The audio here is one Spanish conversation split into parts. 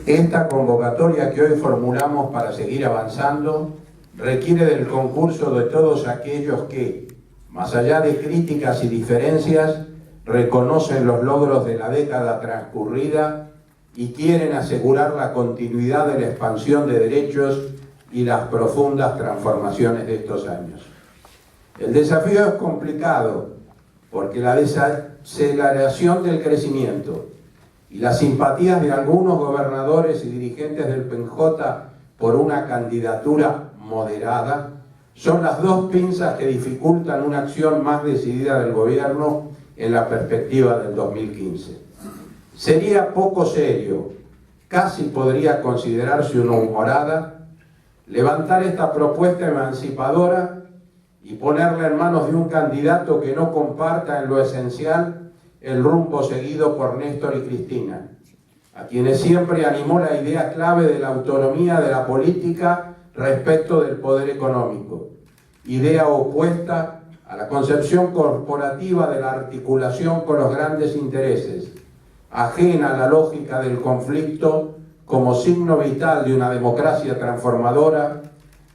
Esta convocatoria que hoy formulamos para seguir avanzando requiere del concurso de todos aquellos que, más allá de críticas y diferencias, reconocen los logros de la década transcurrida y quieren asegurar la continuidad de la expansión de derechos y las profundas transformaciones de estos años. El desafío es complicado porque la desaceleración del crecimiento y las simpatías de algunos gobernadores y dirigentes del PNJ por una candidatura moderada son las dos pinzas que dificultan una acción más decidida del gobierno en la perspectiva del 2015. Sería poco serio, casi podría considerarse una humorada, levantar esta propuesta emancipadora y ponerla en manos de un candidato que no comparta en lo esencial el rumbo seguido por Néstor y Cristina, a quienes siempre animó la idea clave de la autonomía de la política respecto del poder económico, idea opuesta a la concepción corporativa de la articulación con los grandes intereses, ajena a la lógica del conflicto como signo vital de una democracia transformadora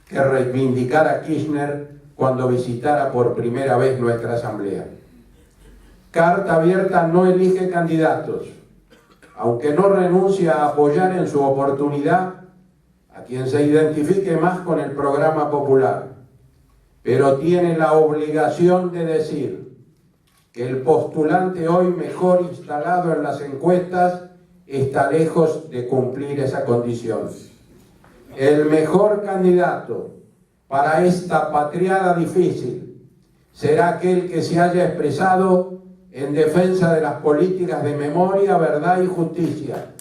que reivindicara Kirchner cuando visitara por primera vez nuestra asamblea. Carta Abierta no elige candidatos, aunque no renuncia a apoyar en su oportunidad a quien se identifique más con el programa popular, pero tiene la obligación de decir que el postulante hoy mejor instalado en las encuestas está lejos de cumplir esa condición. El mejor candidato para esta patriada difícil será aquel que se haya expresado en defensa de las políticas de memoria, verdad y justicia.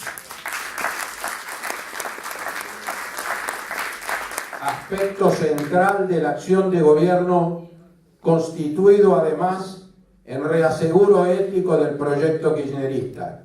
Aspecto central de la acción de gobierno, constituido además en reaseguro ético del proyecto kirchnerista.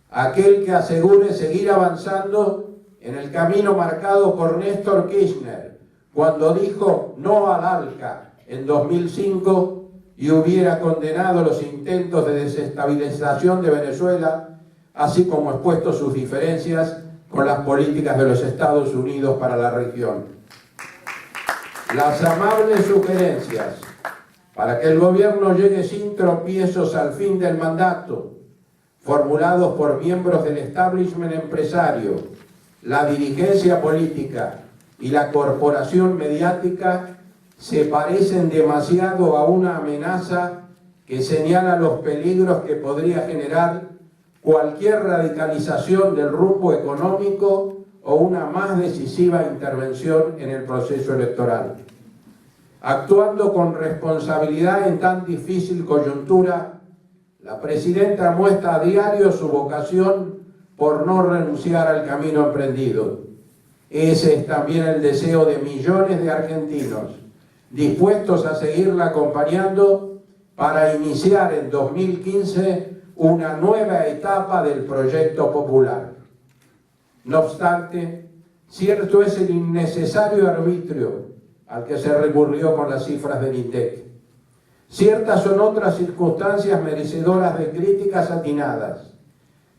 Aquel que asegure seguir avanzando en el camino marcado por Néstor Kirchner, cuando dijo no al ALCA en 2005 y hubiera condenado los intentos de desestabilización de Venezuela, así como expuesto sus diferencias con las políticas de los Estados Unidos para la región. Las amables sugerencias para que el gobierno llegue sin tropiezos al fin del mandato, formulados por miembros del establishment empresario, la dirigencia política y la corporación mediática, se parecen demasiado a una amenaza que señala los peligros que podría generar cualquier radicalización del rumbo económico o una más decisiva intervención en el proceso electoral. Actuando con responsabilidad en tan difícil coyuntura, la presidenta muestra a diario su vocación por no renunciar al camino emprendido. Ese es también el deseo de millones de argentinos, dispuestos a seguirla acompañando para iniciar en 2015 una nueva etapa del proyecto popular. No obstante, cierto es el innecesario arbitrio al que se recurrió con las cifras del INDEC. Ciertas son otras circunstancias merecedoras de críticas atinadas,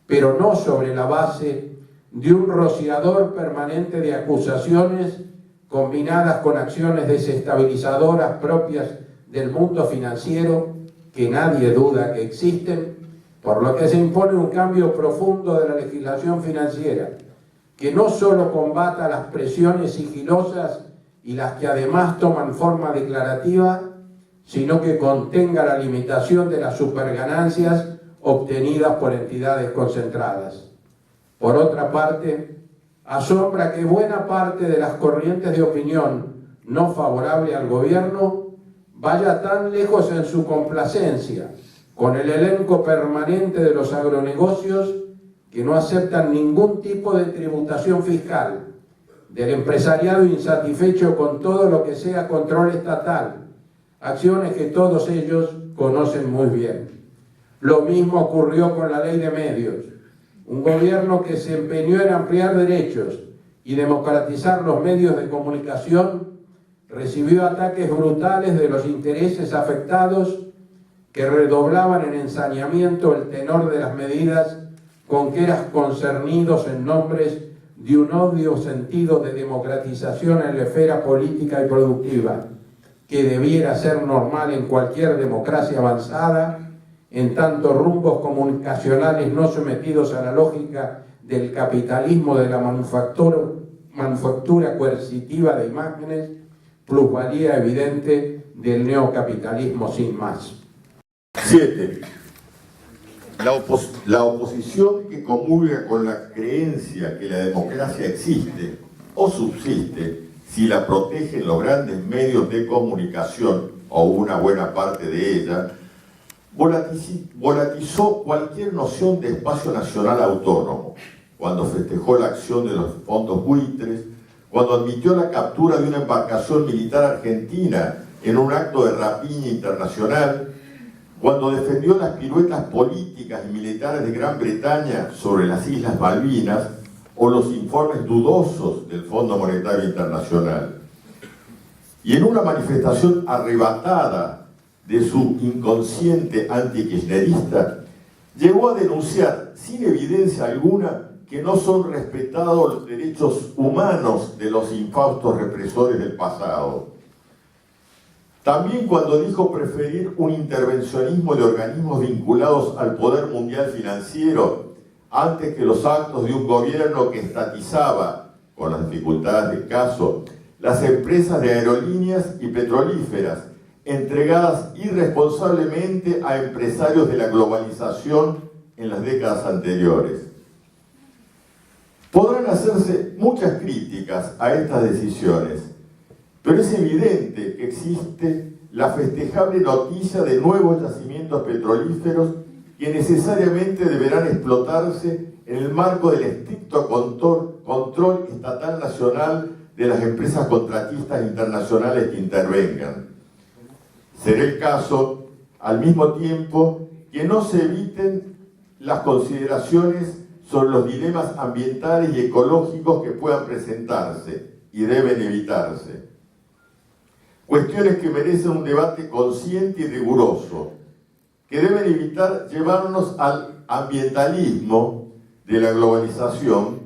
pero no sobre la base de un rociador permanente de acusaciones combinadas con acciones desestabilizadoras propias del mundo financiero que nadie duda que existen, por lo que se impone un cambio profundo de la legislación financiera, que no solo combata las presiones sigilosas y las que además toman forma declarativa, sino que contenga la limitación de las superganancias obtenidas por entidades concentradas. Por otra parte, asombra que buena parte de las corrientes de opinión no favorable al gobierno vaya tan lejos en su complacencia con el elenco permanente de los agronegocios que no aceptan ningún tipo de tributación fiscal, del empresariado insatisfecho con todo lo que sea control estatal, acciones que todos ellos conocen muy bien. Lo mismo ocurrió con la ley de medios, un gobierno que se empeñó en ampliar derechos y democratizar los medios de comunicación, recibió ataques brutales de los intereses afectados que redoblaban en ensañamiento el tenor de las medidas con que eras concernidos en nombres de un obvio sentido de democratización en la esfera política y productiva, que debiera ser normal en cualquier democracia avanzada, en tanto rumbos comunicacionales no sometidos a la lógica del capitalismo de la manufactura coercitiva de imágenes, plusvalía evidente del neocapitalismo sin más. 7. La oposición que comulga con la creencia que la democracia existe o subsiste si la protegen los grandes medios de comunicación o una buena parte de ella, volatizó cualquier noción de espacio nacional autónomo cuando festejó la acción de los fondos buitres, cuando admitió la captura de una embarcación militar argentina en un acto de rapiña internacional, cuando defendió las piruetas políticas y militares de Gran Bretaña sobre las Islas Malvinas o los informes dudosos del Fondo Monetario Internacional. Y en una manifestación arrebatada de su inconsciente antikirchnerista, llegó a denunciar sin evidencia alguna que no son respetados los derechos humanos de los infaustos represores del pasado. También cuando dijo preferir un intervencionismo de organismos vinculados al poder mundial financiero antes que los actos de un gobierno que estatizaba, con las dificultades del caso, las empresas de aerolíneas y petrolíferas, entregadas irresponsablemente a empresarios de la globalización en las décadas anteriores. Podrán hacerse muchas críticas a estas decisiones, pero es evidente que existe la festejable noticia de nuevos yacimientos petrolíferos que necesariamente deberán explotarse en el marco del estricto control estatal nacional de las empresas contratistas internacionales que intervengan. Será el caso, al mismo tiempo, que no se eviten las consideraciones sobre los dilemas ambientales y ecológicos que puedan presentarse y deben evitarse. Cuestiones que merecen un debate consciente y riguroso, que deben evitar llevarnos al ambientalismo de la globalización,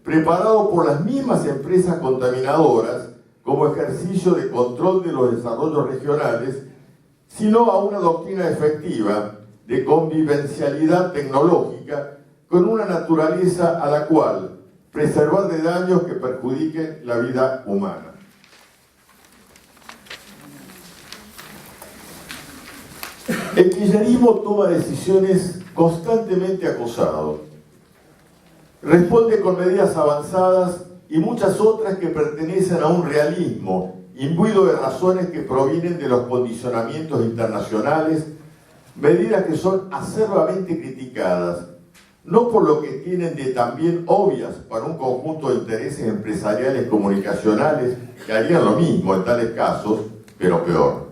preparado por las mismas empresas contaminadoras como ejercicio de control de los desarrollos regionales, sino a una doctrina efectiva de convivencialidad tecnológica con una naturaleza a la cual preservar de daños que perjudiquen la vida humana. El kirchnerismo toma decisiones constantemente acosado. Responde con medidas avanzadas y muchas otras que pertenecen a un realismo, imbuido de razones que provienen de los condicionamientos internacionales, medidas que son acerbamente criticadas, no por lo que tienen de también obvias para un conjunto de intereses empresariales comunicacionales que harían lo mismo en tales casos, pero peor.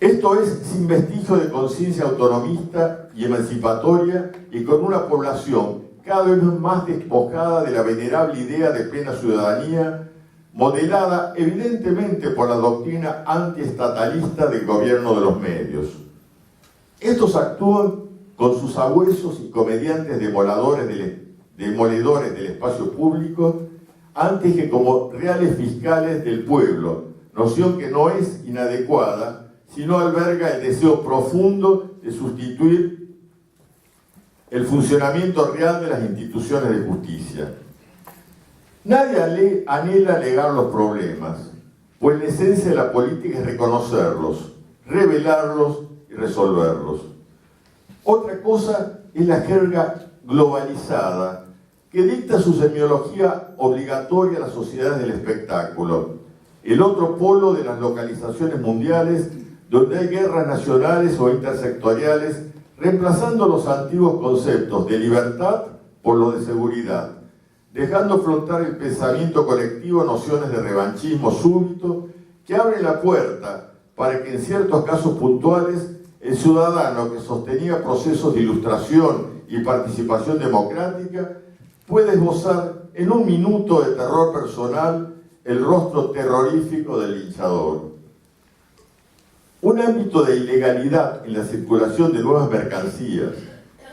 Esto es sin vestigio de conciencia autonomista y emancipatoria y con una población cada vez más despojada de la venerable idea de plena ciudadanía, modelada evidentemente por la doctrina antiestatalista del gobierno de los medios. Estos actúan con sus sabuesos y comediantes demoledores del espacio público antes que como reales fiscales del pueblo, noción que no es inadecuada, sino alberga el deseo profundo de sustituir el funcionamiento real de las instituciones de justicia. Nadie anhela negar los problemas, pues la esencia de la política es reconocerlos, revelarlos y resolverlos. Otra cosa es la jerga globalizada, que dicta su semiología obligatoria a las sociedades del espectáculo, el otro polo de las localizaciones mundiales, donde hay guerras nacionales o intersectoriales, reemplazando los antiguos conceptos de libertad por lo de seguridad, dejando flotar el pensamiento colectivo nociones de revanchismo súbito que abren la puerta para que en ciertos casos puntuales el ciudadano que sostenía procesos de ilustración y participación democrática puede esbozar en un minuto de terror personal el rostro terrorífico del linchador. Un ámbito de ilegalidad en la circulación de nuevas mercancías,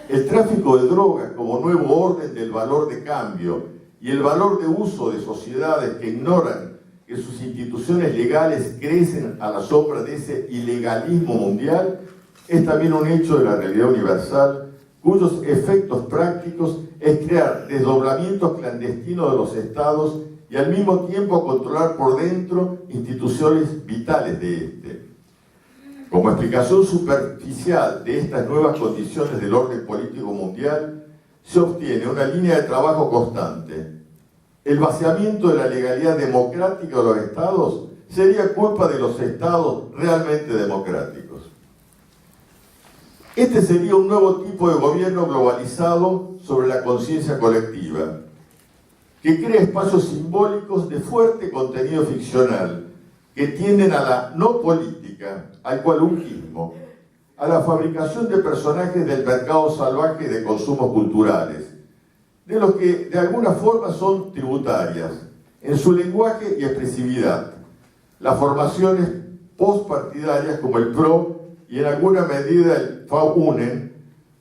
el tráfico de drogas como nuevo orden del valor de cambio y el valor de uso de sociedades que ignoran que sus instituciones legales crecen a la sombra de ese ilegalismo mundial, es también un hecho de la realidad universal, cuyos efectos prácticos es crear desdoblamientos clandestinos de los estados y al mismo tiempo controlar por dentro instituciones vitales de este. Como explicación superficial de estas nuevas condiciones del orden político mundial, se obtiene una línea de trabajo constante. El vaciamiento de la legalidad democrática de los estados sería culpa de los estados realmente democráticos. Este sería un nuevo tipo de gobierno globalizado sobre la conciencia colectiva, que crea espacios simbólicos de fuerte contenido ficcional, que tienden a la no política, al cualunquismo, a la fabricación de personajes del mercado salvaje de consumos culturales, de los que de alguna forma son tributarias, en su lenguaje y expresividad, las formaciones postpartidarias como el PRO y en alguna medida el FAUNEN,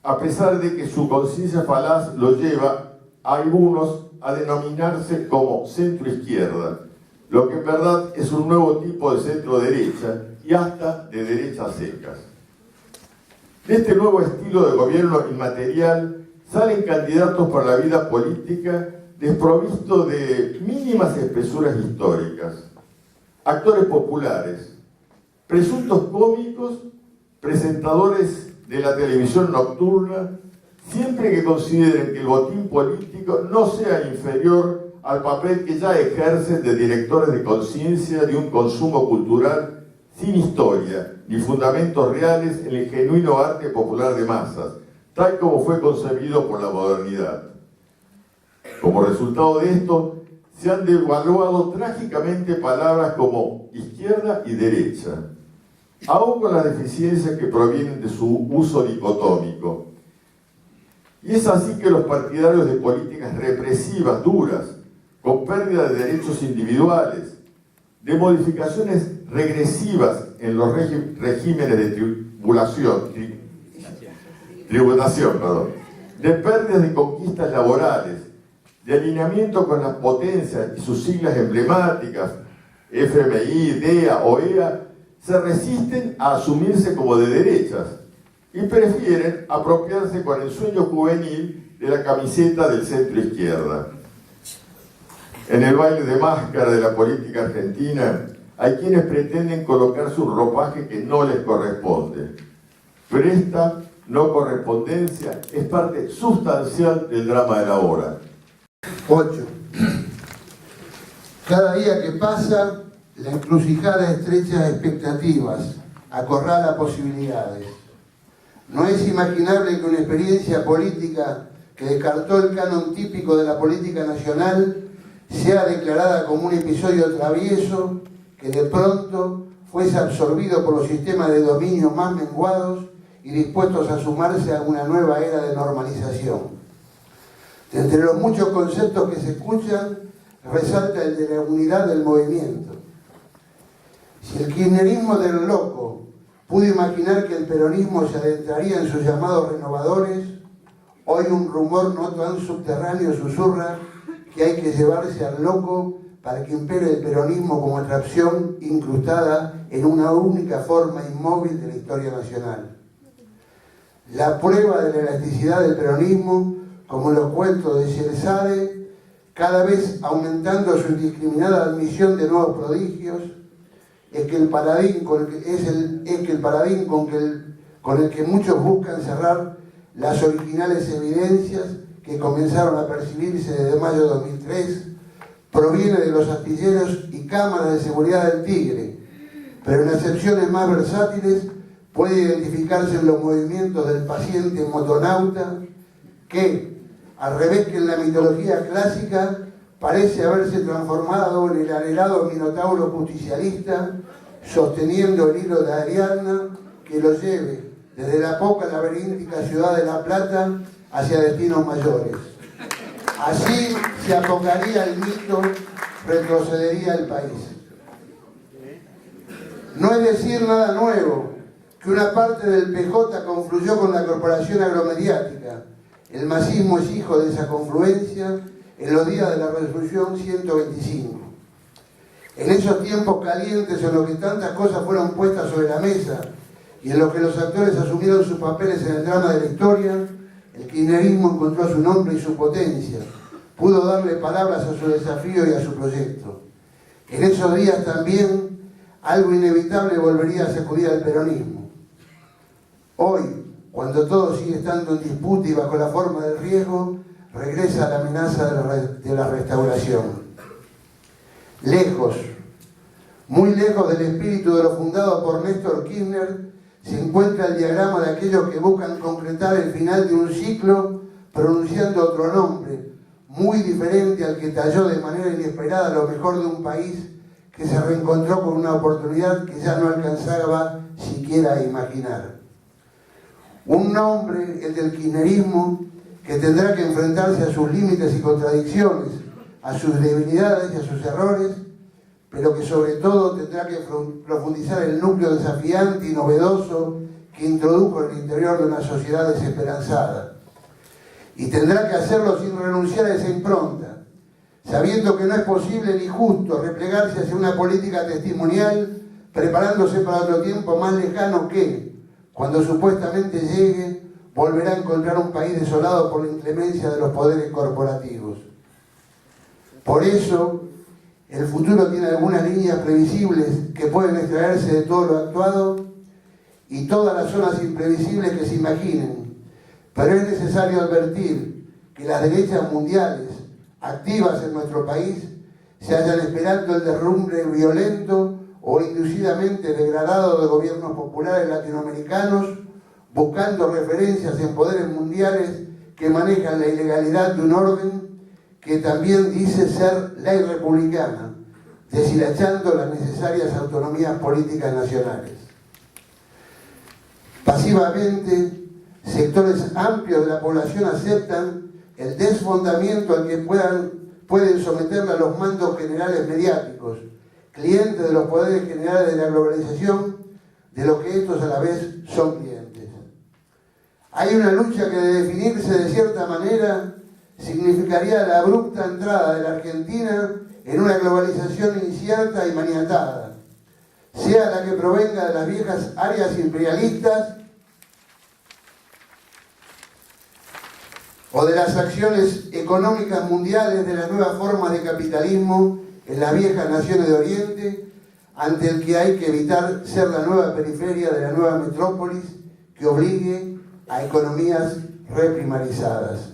a pesar de que su conciencia falaz lo lleva a algunos a denominarse como centro-izquierda, lo que en verdad es un nuevo tipo de centro-derecha y hasta de derechas secas. De este nuevo estilo de gobierno inmaterial salen candidatos para la vida política desprovistos de mínimas espesuras históricas, actores populares, presuntos cómicos, presentadores de la televisión nocturna, siempre que consideren que el botín político no sea inferior al papel que ya ejercen de directores de conciencia de un consumo cultural sin historia ni fundamentos reales en el genuino arte popular de masas, tal como fue concebido por la modernidad. Como resultado de esto, se han devaluado trágicamente palabras como izquierda y derecha, aun con las deficiencias que provienen de su uso dicotómico. Y es así que los partidarios de políticas represivas duras, con pérdida de derechos individuales, de modificaciones regresivas en los regímenes de tributación, de pérdidas de conquistas laborales, de alineamiento con las potencias y sus siglas emblemáticas, FMI, DEA, OEA, se resisten a asumirse como de derechas y prefieren apropiarse con el sueño juvenil de la camiseta del centro izquierda. En el baile de máscara de la política argentina hay quienes pretenden colocarse un ropaje que no les corresponde. Pero esta no correspondencia es parte sustancial del drama de la hora. 8. Cada día que pasa, la encrucijada estrecha de expectativas, acorrala posibilidades. No es imaginable que una experiencia política que descartó el canon típico de la política nacional sea declarada como un episodio travieso que de pronto fuese absorbido por los sistemas de dominio más menguados y dispuestos a sumarse a una nueva era de normalización. De entre los muchos conceptos que se escuchan, resalta el de la unidad del movimiento. Si el kirchnerismo del loco pudo imaginar que el peronismo se adentraría en sus llamados renovadores, hoy un rumor no tan subterráneo susurra que hay que llevarse al loco para que impere el peronismo como atracción incrustada en una única forma inmóvil de la historia nacional. La prueba de la elasticidad del peronismo, como en los cuentos de Scheherazade, cada vez aumentando su indiscriminada admisión de nuevos prodigios, es que el paladín con el que muchos buscan cerrar las originales evidencias que comenzaron a percibirse desde mayo de 2003, proviene de los astilleros y cámaras de seguridad del Tigre, pero en acepciones más versátiles puede identificarse en los movimientos del paciente motonauta que, al revés que en la mitología clásica, parece haberse transformado en el anhelado minotauro justicialista, sosteniendo el hilo de Ariadna que lo lleve desde la poca laberíntica ciudad de La Plata hacia destinos mayores. Así se apocaría el mito, retrocedería el país. No es decir nada nuevo, que una parte del PJ confluyó con la corporación agromediática. El masismo es hijo de esa confluencia en los días de la resolución 125. En esos tiempos calientes en los que tantas cosas fueron puestas sobre la mesa y en los que los actores asumieron sus papeles en el drama de la historia, el kirchnerismo encontró su nombre y su potencia, pudo darle palabras a su desafío y a su proyecto. En esos días también algo inevitable volvería a sacudir al peronismo. Hoy, cuando todo sigue estando en disputa y bajo la forma del riesgo, regresa la amenaza de la restauración. Lejos, muy lejos del espíritu de lo fundado por Néstor Kirchner, se encuentra el diagrama de aquellos que buscan concretar el final de un ciclo pronunciando otro nombre, muy diferente al que talló de manera inesperada lo mejor de un país que se reencontró con una oportunidad que ya no alcanzaba siquiera a imaginar. Un nombre, el del kirchnerismo, que tendrá que enfrentarse a sus límites y contradicciones, a sus debilidades y a sus errores, pero que sobre todo tendrá que profundizar el núcleo desafiante y novedoso que introdujo en el interior de una sociedad desesperanzada. Y tendrá que hacerlo sin renunciar a esa impronta, sabiendo que no es posible ni justo replegarse hacia una política testimonial, preparándose para otro tiempo más lejano que, cuando supuestamente llegue, volverá a encontrar un país desolado por la inclemencia de los poderes corporativos. Por eso, el futuro tiene algunas líneas previsibles que pueden extraerse de todo lo actuado y todas las zonas imprevisibles que se imaginen, pero es necesario advertir que las derechas mundiales activas en nuestro país se hallan esperando el derrumbe violento o inducidamente degradado de gobiernos populares latinoamericanos, buscando referencias en poderes mundiales que manejan la ilegalidad de un orden que también dice ser ley republicana, deshilachando las necesarias autonomías políticas nacionales. Pasivamente, sectores amplios de la población aceptan el desfondamiento al que pueden someterla los mandos generales mediáticos, clientes de los poderes generales de la globalización, de los que estos a la vez son clientes. Hay una lucha que, de definirse de cierta manera, significaría la abrupta entrada de la Argentina en una globalización incierta y maniatada, sea la que provenga de las viejas áreas imperialistas o de las acciones económicas mundiales de las nuevas formas de capitalismo en las viejas naciones de Oriente, ante el que hay que evitar ser la nueva periferia de la nueva metrópolis que obligue a economías reprimarizadas.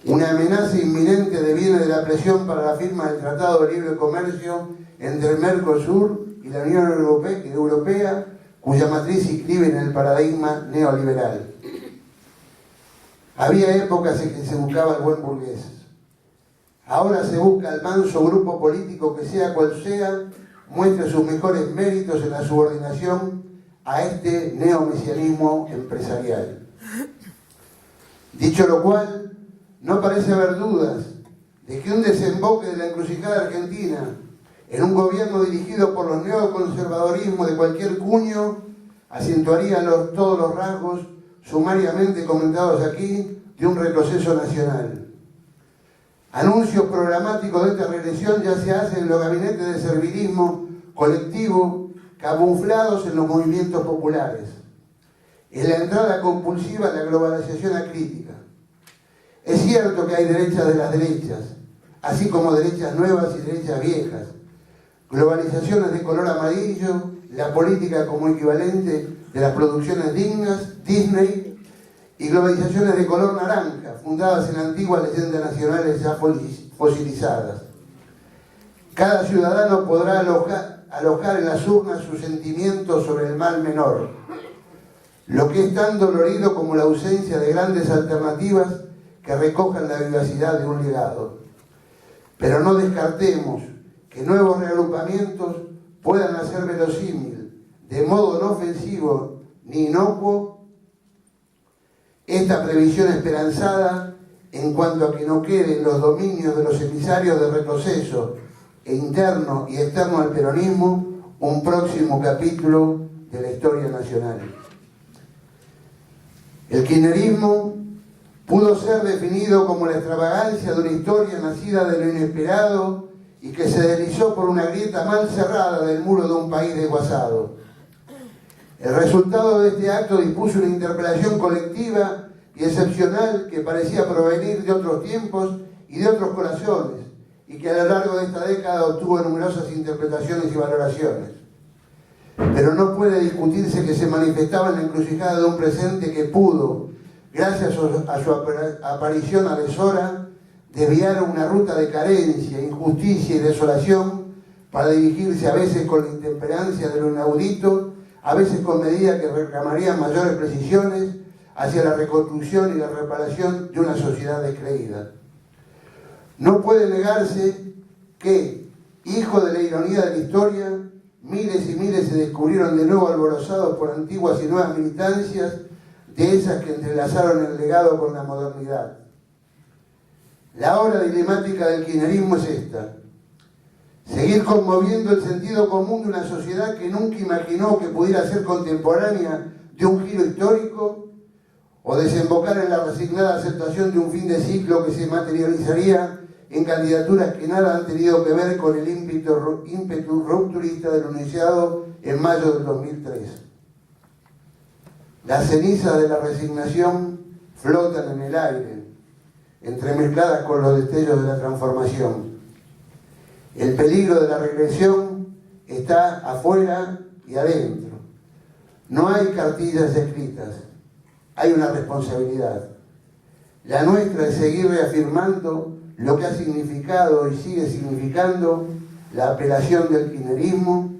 Una amenaza inminente deviene de la presión para la firma del Tratado de Libre Comercio entre el Mercosur y la Unión Europea, cuya matriz se inscribe en el paradigma neoliberal. Había épocas en que se buscaba el buen burgués. Ahora se busca el manso grupo político que, sea cual sea, muestre sus mejores méritos en la subordinación a este neomesianismo empresarial. Dicho lo cual, no parece haber dudas de que un desemboque de la encrucijada argentina en un gobierno dirigido por los neoconservadorismos de cualquier cuño acentuaría todos los rasgos sumariamente comentados aquí de un retroceso nacional. Anuncios programáticos de esta regresión ya se hacen en los gabinetes de servilismo colectivo camuflados en los movimientos populares, en la entrada compulsiva a la globalización acrítica. Es cierto que hay derechas de las derechas, así como derechas nuevas y derechas viejas, globalizaciones de color amarillo, la política como equivalente de las producciones dignas, Disney, y globalizaciones de color naranja, fundadas en antiguas leyendas nacionales ya fosilizadas. Cada ciudadano podrá alojar en las urnas sus sentimientos sobre el mal menor, lo que es tan dolorido como la ausencia de grandes alternativas que recojan la vivacidad de un legado. Pero no descartemos que nuevos reagrupamientos puedan hacer verosímil, de modo no ofensivo ni inocuo, esta previsión esperanzada en cuanto a que no queden los dominios de los emisarios de retroceso e interno y externo al peronismo un próximo capítulo de la historia nacional. El kirchnerismo pudo ser definido como la extravagancia de una historia nacida de lo inesperado y que se deslizó por una grieta mal cerrada del muro de un país desguazado. El resultado de este acto dispuso una interpelación colectiva y excepcional que parecía provenir de otros tiempos y de otros corazones, y que a lo largo de esta década obtuvo numerosas interpretaciones y valoraciones. Pero no puede discutirse que se manifestaba en la encrucijada de un presente que pudo, gracias a su aparición a deshora, desviar una ruta de carencia, injusticia y desolación para dirigirse a veces con la intemperancia de lo inaudito, a veces con medidas que reclamarían mayores precisiones hacia la reconstrucción y la reparación de una sociedad descreída. No puede negarse que, hijo de la ironía de la historia, miles y miles se descubrieron de nuevo alborozados por antiguas y nuevas militancias, de esas que entrelazaron el legado con la modernidad. La hora dilemática del kirchnerismo es esta: seguir conmoviendo el sentido común de una sociedad que nunca imaginó que pudiera ser contemporánea de un giro histórico, o desembocar en la resignada aceptación de un fin de ciclo que se materializaría en candidaturas que nada han tenido que ver con el ímpetu rupturista del enunciado en mayo del 2003. Las cenizas de la resignación flotan en el aire, entremezcladas con los destellos de la transformación. El peligro de la regresión está afuera y adentro. No hay cartillas escritas, hay una responsabilidad. La nuestra es seguir reafirmando lo que ha significado y sigue significando la apelación del kirchnerismo,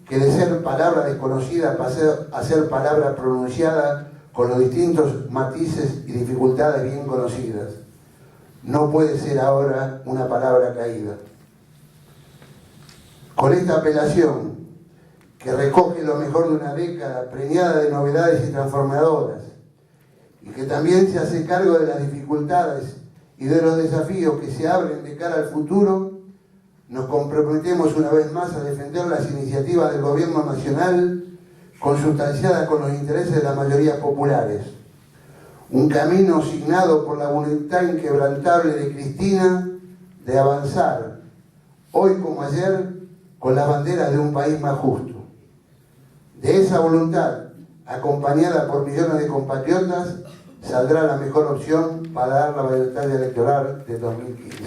que de ser palabra desconocida pasó a ser palabra pronunciada con los distintos matices y dificultades bien conocidas. No puede ser ahora una palabra caída. Con esta apelación, que recoge lo mejor de una década preñada de novedades y transformadoras, y que también se hace cargo de las dificultades y de los desafíos que se abren de cara al futuro, nos comprometemos una vez más a defender las iniciativas del Gobierno Nacional consustanciadas con los intereses de las mayorías populares. Un camino signado por la voluntad inquebrantable de Cristina de avanzar, hoy como ayer, con las banderas de un país más justo. De esa voluntad, acompañada por millones de compatriotas, saldrá la mejor opción para dar la batalla electoral de 2015.